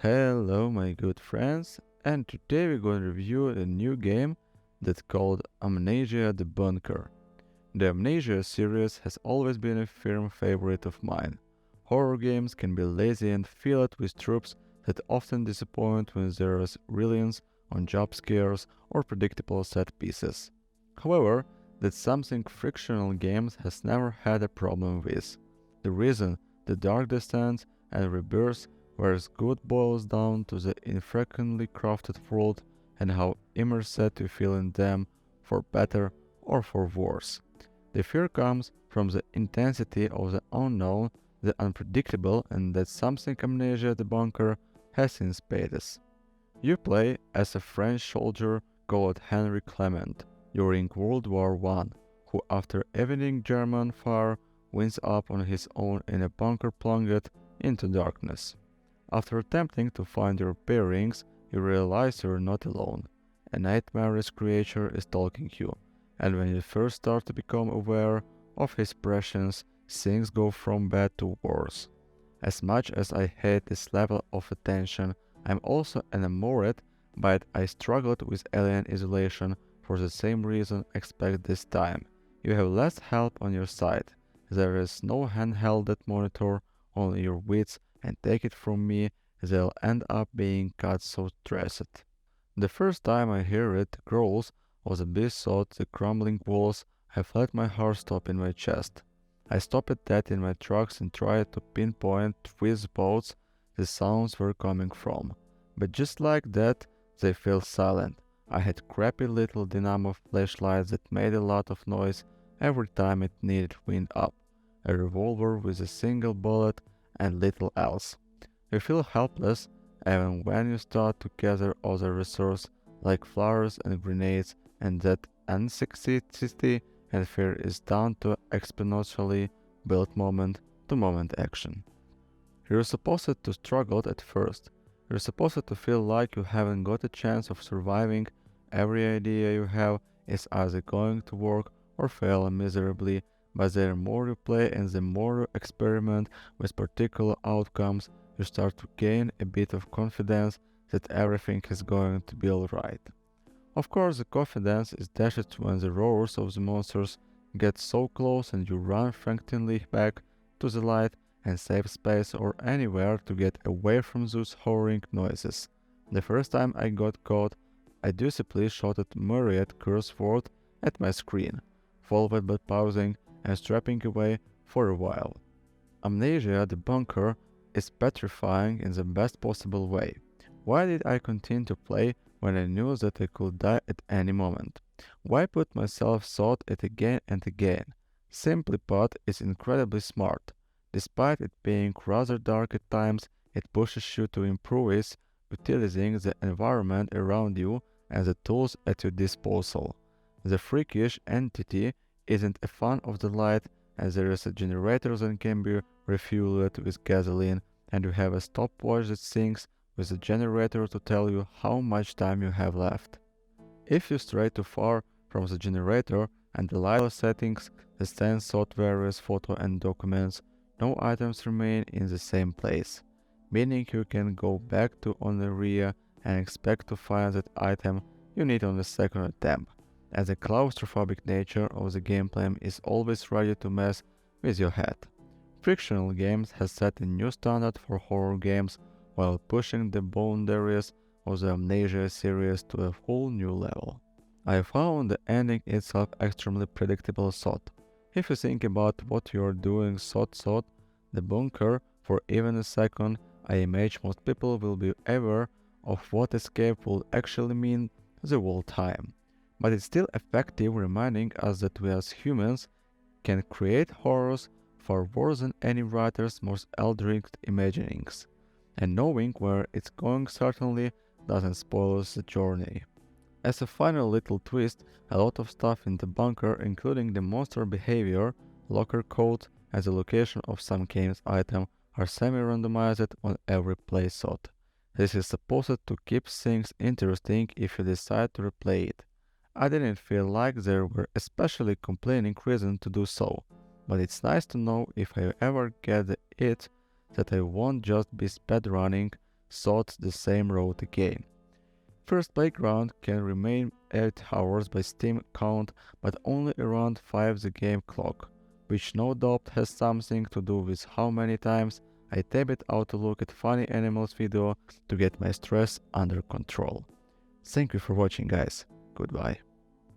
Hello, my good friends, and today we're going to review a new game that's called Amnesia the Bunker. The Amnesia series has always been a firm favorite of mine. Horror games can be lazy and filled with tropes that often disappoint when there is reliance on jump scares or predictable set pieces. However, that's something fictional games has never had a problem with. The reason The Dark Descent and Rebirth whereas good boils down to the infrequently crafted world and how immersed you feel in them, for better or for worse. The fear comes from the intensity of the unknown, the unpredictable, and that's something Amnesia the Bunker has in spades. You play as a French soldier called Henry Clement during World War I, who after evading German fire winds up on his own in a bunker plunged into darkness. After attempting to find your bearings, you realize you're not alone. A nightmarish creature is stalking you, and when you first start to become aware of his presence, things go from bad to worse. As much as I hate this level of attention, I'm also enamored by it. I struggled with alien isolation for the same reason expect this time. You have less help on your side. There is no handheld monitor, only your wits, and take it from me, they'll end up being cut so stressed. The first time I hear it, the growls of the beast thought the crumbling walls, I felt my heart stop in my chest. I stopped that in my tracks and tried to pinpoint which spots the sounds were coming from. But just like that, they fell silent. I had crappy little dynamo flashlights that made a lot of noise every time it needed wind up, a revolver with a single bullet and little else. You feel helpless even when you start to gather other resources like flowers and grenades, and that anxiety and fear is down to exponentially built moment to moment action. You're supposed to struggle at first. You're supposed to feel like you haven't got a chance of surviving. Every idea you have is either going to work or fail miserably, but the more you play and the more you experiment with particular outcomes, you start to gain a bit of confidence that everything is going to be alright. Of course, the confidence is dashed when the roars of the monsters get so close and you run frantically back to the light and safe space or anywhere to get away from those horrid noises. The first time I got caught, I dutifully shouted myriad curse words at my screen, followed by pausing and strapping away for a while. Amnesia the Bunker is petrifying in the best possible way. Why did I continue to play when I knew that I could die at any moment? Why put myself through it again and again? Simply put, it's incredibly smart. Despite it being rather dark at times, it pushes you to improvise, utilizing the environment around you and the tools at your disposal. The freakish entity isn't a fan of the light, as there is a generator that can be refueled with gasoline, and you have a stopwatch that syncs with the generator to tell you how much time you have left. If you stray too far from the generator and the light settings, the stand sought various photos and documents, no items remain in the same place, meaning you can go back to on area and expect to find that item you need on the second attempt, as the claustrophobic nature of the gameplay is always ready to mess with your head. Fictional games has set a new standard for horror games while pushing the boundaries of the Amnesia series to a whole new level. I found the ending itself extremely predictable thought. If you think about what you're doing thought, the bunker for even a second, I imagine most people will be aware of what escape will actually mean the whole time. But it's still effective reminding us that we as humans can create horrors far worse than any writer's most eldritch imaginings, and knowing where it's going certainly doesn't spoil the journey. As a final little twist, a lot of stuff in the bunker, including the monster behavior, locker code, and the location of some game's item, are semi-randomized on every playthrough. This is supposed to keep things interesting if you decide to replay it. I didn't feel like there were especially complaining reason to do so, but it's nice to know if I ever get it that I won't just be speedrunning sought the same road again. First playground can remain 8 hours by Steam count, but only around 5 the game clock, which no doubt has something to do with how many times I tap it out to look at funny animals video to get my stress under control. Thank you for watching, guys. Goodbye.